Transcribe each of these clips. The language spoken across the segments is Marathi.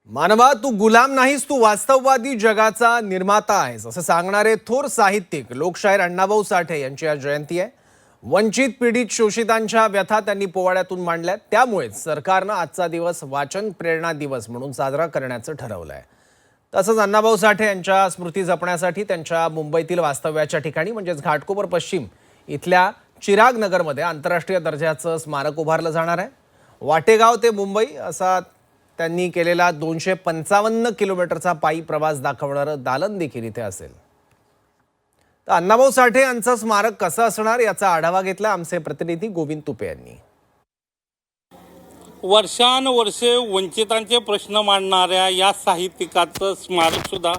मानवा तू गुलाम नाहीस, तू वास्तववादी जगाचा निर्माता आहेस असं सांगणारे थोर साहित्यिक लोकशाहीर अण्णाभाऊ साठे यांची आज जयंती आहे। वंचित पीडित शोषितांच्या व्यथा त्यांनी पोवाड्यातून मांडल्या, त्यामुळेच सरकारनं आजचा दिवस वाचन प्रेरणा दिवस म्हणून साजरा करण्याचं ठरवलंय। तसंच अण्णाभाऊ साठे यांच्या स्मृती जपण्यासाठी त्यांच्या मुंबईतील वास्तव्याच्या ठिकाणी म्हणजेच घाटकोपर पश्चिम इथल्या चिराग नगरमध्ये आंतरराष्ट्रीय दर्जाचं स्मारक उभारलं जाणार आहे। वाटेगाव ते मुंबई असा त्यांनी केलेला 255 किलोमीटरचा पायी प्रवास दाखवणारं दालन देखील इथे असेल। तर अण्णाभाऊ साठे यांचं स्मारक कसं असणार याचा आढावा घेतला आमचे प्रतिनिधी गोविंद तुपे यांनी। वर्षानुवर्षे वंचितांचे प्रश्न मांडणाऱ्या या साहित्यिकाचं स्मारक सुद्धा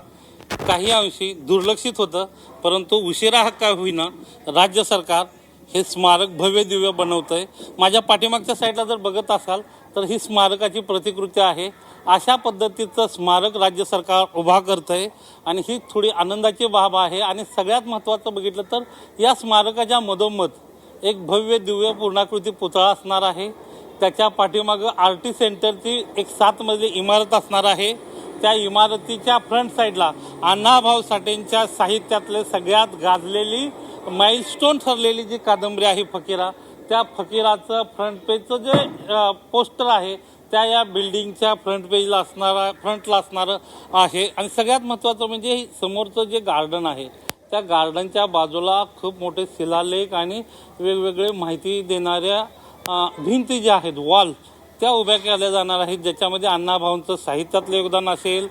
काही अंशी दुर्लक्षित होतं, परंतु उशिरा का होईना राज्य सरकार हे स्मारक भव्य दिव्य बनवतंय। माझ्या पाठीमागच्या साईडला जर बघत असाल तर ही स्मारकाची प्रतिकृती आहे। अशा पद्धतीचं स्मारक राज्य सरकार उभा करतंय आणि ही थोडी आनंदाची बाब आहे। आणि सगळ्यात महत्त्वाचं बघितलं तर या स्मारकाच्या मधोमध एक भव्य दिव्य पूर्णाकृती पुतळा असणार आहे। त्याच्या पाठीमागं आरटी सेंटरची एक 7 मजली इमारत असणार आहे। त्या इमारतीच्या फ्रंट साईडला अण्णाभाऊ साठेंच्या साहित्यातले सगळ्यात गाजलेली माइलस्टोन ठरलेली जी कादंबरी आहे फकीरा, त्या फकीराचं फ्रंट पेजचं जे पोस्टर आहे त्या या बिल्डिंगच्या फ्रंटला असणारं आहे। आणि सगळ्यात महत्त्वाचं म्हणजे समोरचं जे गार्डन आहे त्या गार्डनच्या बाजूला खूप मोठे शिलालेख आणि वेगवेगळे माहिती देणाऱ्या भिंती ज्या आहेत वॉल त्या उभ्या केल्या जाणार आहेत, ज्याच्यामध्ये अण्णाभाऊंचं साहित्यातलं योगदान असेल,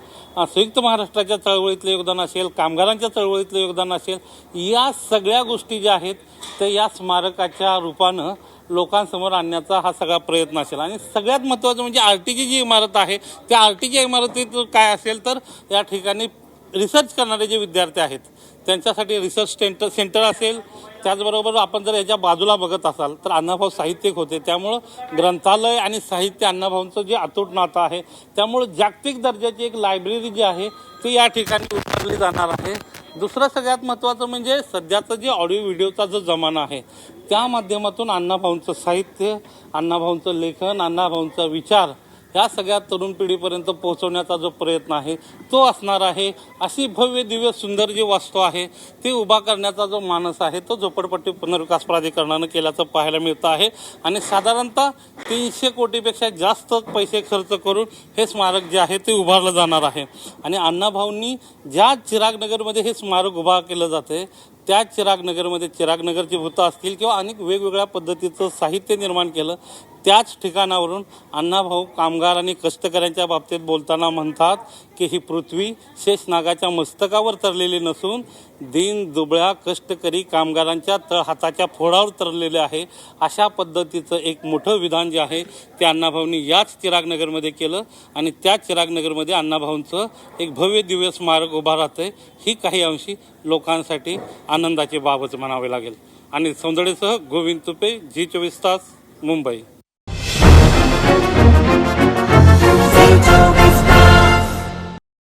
संयुक्त महाराष्ट्राच्या चळवळीतलं योगदान असेल, कामगारांच्या चळवळीतलं योगदान असेल, या सगळ्या गोष्टी ज्या आहेत त्या या स्मारकाच्या रूपानं लोकांसमोर आणण्याचा हा सगळा प्रयत्न असेल। आणि सगळ्यात महत्त्वाचं म्हणजे आरटीची जी इमारत आहे त्या आरटीच्या इमारतीत काय असेल तर या ठिकाणी रिसर्च करणारे जे विद्यार्थी आहेत त्यांच्यासाठी रिसर्च सेंटर असेल। त्याचबरोबर आपण जर याच्या बाजूला बघत असाल तर अण्णाभाऊ साहित्यिक होते, त्यामुळं ग्रंथालय आणि साहित्य अण्णाभाऊंचं जे अतूट नातं आहे, त्यामुळं जागतिक दर्जाची एक लायब्ररी जी आहे ती या ठिकाणी उभारली जाणार आहे। दुसरं सगळ्यात महत्त्वाचं म्हणजे सध्याचं जे ऑडिओ व्हिडिओचा जो जमाना आहे त्या माध्यमातून अण्णाभाऊंचं साहित्य, अण्णाभाऊंचं लेखन, अण्णाभाऊंचा विचार ह्या सगळ्या तरुण पिढीपर्यंत पोहोचवण्याचा जो प्रयत्न आहे तो असणार आहे। अशी भव्य दिव्य सुंदर जी वास्तू आहे ती उभा करण्याचा जो मानस आहे तो झोपडपट्टी पुनर्विकास प्राधिकरणानं केल्याचं पाहायला मिळतं आहे। आणि साधारणतः 300 कोटीपेक्षा जास्त पैसे खर्च करून हे स्मारक जे आहे ते उभारलं जाणार आहे। आणि अण्णाभाऊंनी ज्या चिरागनगरमध्ये हे स्मारक उभा केलं जाते त्या चिरागनगरमध्ये चिरागनगरची भूतं असतील किंवा अनेक वेगवेगळ्या पद्धतीचं साहित्य निर्माण केलं, त्याच ठिकाणावरून अण्णाभाऊ कामगार आणि कष्टकऱ्यांच्या बाबतीत बोलताना म्हणतात की ही पृथ्वी शेषनागाच्या मस्तकावर तरलेली नसून दीन दुबळ्या कष्टकरी कामगारांच्या हाताच्या फोडावर तरलेले आहे। अशा पद्धतीचं एक मोठं विधान जे आहे ते अण्णाभाऊंनी याच चिरागनगरमध्ये केलं आणि त्या चिरागनगरमध्ये अण्णाभाऊंचं एक भव्य दिव्य स्मारक उभा राहतंय। ही काही अंशी लोकांसाठी आनंदाची बाबच म्हणावी लागेल। आणि सौंदर्यासह गोविंद तुपे, G24 तास, मुंबई।